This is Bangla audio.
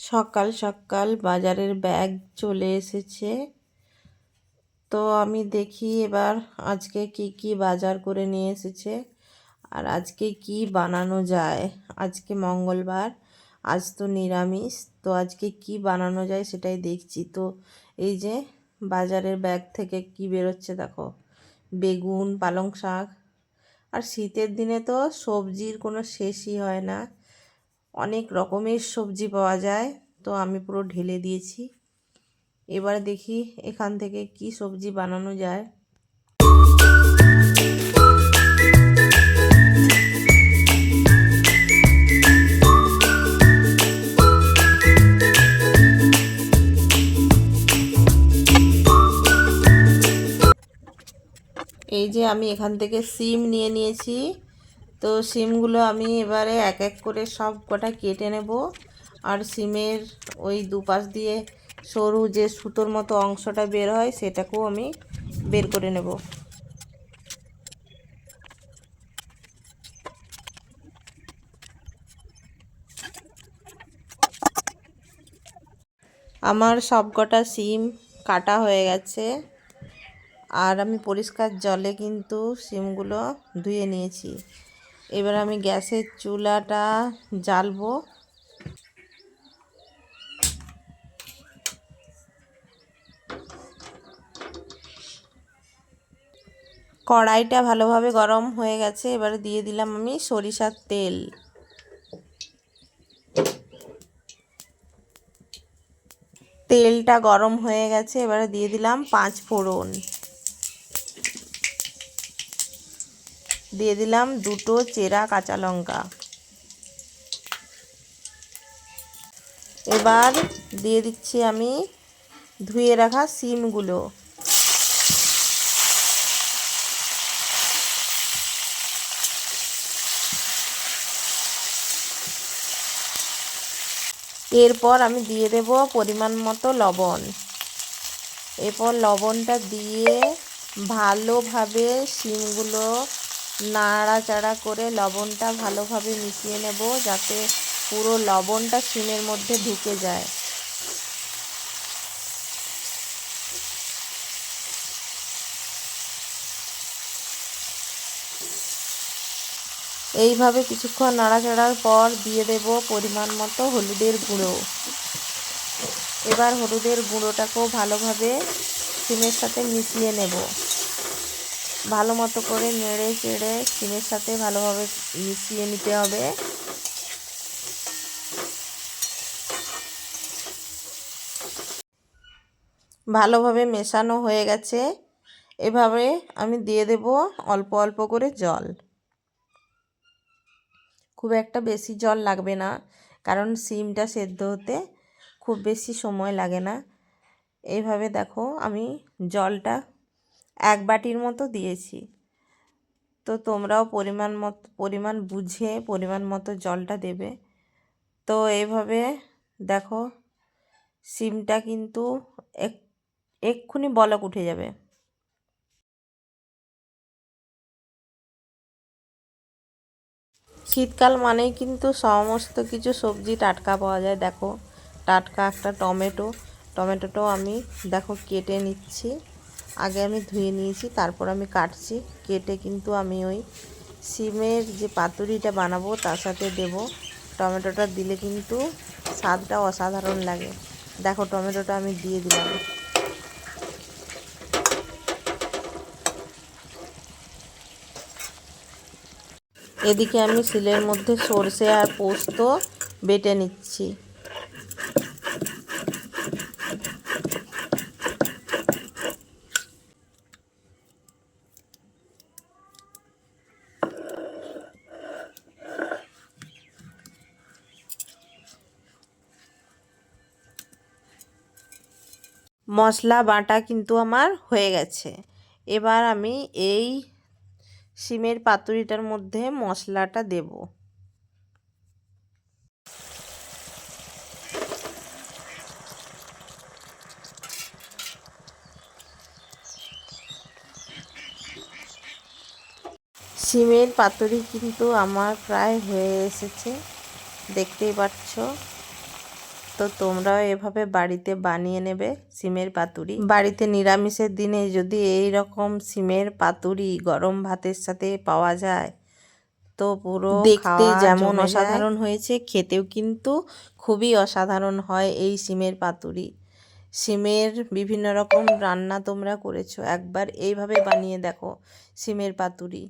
সকাল সকাল বাজারের ব্যাগ চলে এসেছে। তো আমি দেখি এবার আজকে কি কি বাজার করে নিয়ে এসেছে আর আজকে কি বানানো যায়। আজকে মঙ্গলবার, আজ তো নিরামিষ। তো আজকে কি বানানো যায় সেটাই দেখছি। তো এই যে বাজারের ব্যাগ থেকে কি বেরোচ্ছে দেখো, বেগুন, পালং শাক। আর শীতের দিনে তো সবজির কোনো শেষই হয় না, অনেক রকমের সবজি পাওয়া যায়। তো আমি পুরো ঢেলে দিয়েছি। এবার দেখি এখান থেকে কি সবজি বানানো যায়। এই যে আমি এখান থেকে সিম নিয়ে নিয়েছি। তো সিমগুলো আমি এবারে এক এক করে সব কটা কেটে নেব। আর সিমের ওই দুপাশ দিয়ে সরু যে সুতোর মতো অংশটা বের হয় সেটাকেও আমি বের করে নেব। আমার সব কটা সিম কাটা হয়ে গেছে। আর আমি পরিষ্কার জলে কিন্তু সিমগুলো ধুয়ে নিয়েছি। এবার আমি গ্যাসের চুলাটা জ্বালবো। কড়াইটা ভালোভাবে গরম হয়ে গেছে। এবারে দিয়ে দিলাম আমি সরিষার তেল। তেলটা গরম হয়ে গেছে, এবারে দিয়ে দিলাম 5 ফোড়ন, দিয়ে দিলাম 2টো চেরা কাঁচা লঙ্কা। এবার দিয়ে দিচ্ছি আমি ধুয়ে রাখা সিমগুলো। এরপর আমি দিয়ে দেব পরিমাণ মতো লবণ। এরপর লবণটা দিয়ে ভালোভাবে সিমগুলো নাড়াচাড়া করে লবণটা ভালোভাবে মিশিয়ে নেব, যাতে পুরো লবণটা সিমের মধ্যে ঢুকে যায়। এইভাবে কিছুক্ষণ নাড়াচাড়ার পর দিয়ে দেব পরিমাণ মতো হলুদের গুঁড়ো। এবার হলুদের গুঁড়োটাকেও ভালোভাবে সিমের সাথে মিশিয়ে নেব। ভালো মতো করে নেড়ে চেড়ে সিমের সাথে ভালোভাবে মিশিয়ে নিতে হবে। ভালোভাবে মেশানো হয়ে গেছে। এভাবে আমি দিয়ে দেব অল্প অল্প করে জল। খুব একটা বেশি জল লাগবে না, কারণ সিমটা সেদ্ধ হতে খুব বেশি সময় লাগে না। এইভাবে দেখো আমি জলটা 1 বাটির মতো দিয়েছি। তো তোমরাও পরিমাণ বুঝে পরিমাণ মতো জলটা দেবে। তো এইভাবে দেখো সিমটা কিন্তু এক্ষুনি বলক উঠে যাবে। শীতকাল মানেই কিন্তু সমস্ত কিছু সবজি টাটকা পাওয়া যায়। দেখো টাটকা একটা টমেটোটাও আমি দেখো কেটে নিচ্ছি। আগে আমি ধুয়ে নিয়েছি, তারপর আমি কাটছি। কেটে কিন্তু আমি ওই সিমের যে পাতুরিটা বানাবো তার সাথে দেব। টমেটোটা দিলে কিন্তু স্বাদটা অসাধারণ লাগে। দেখো টমেটোটা আমি দিয়ে দিলাম। এদিকে আমি শিলের মধ্যে সর্ষে আর পোস্ত বেটে নিচ্ছি। মশলা বাটা কিন্তু আমার হয়ে গেছে। এবার আমি এই সিমের পাতুরিটার মধ্যে মশলাটা দেব। সিমের পাতুরি কিন্তু আমার প্রায় হয়ে এসেছে, দেখতেই পাচ্ছ। তো তোমরাও এভাবে বাড়িতে বানিয়ে নেবে সিমের পাতুরি। বাড়িতে নিরামিষের দিনে যদি এই রকম সিমের পাতুরি গরম ভাতের সাথে পাওয়া যায় তো পুরো দেখতে যেমন অসাধারণ হয়েছে, খেতেও কিন্তু খুবই অসাধারণ হয় এই সিমের পাতুরি। সিমের বিভিন্ন রকম রান্না তোমরা করেছো, একবার এইভাবে বানিয়ে দেখো সিমের পাতুরি।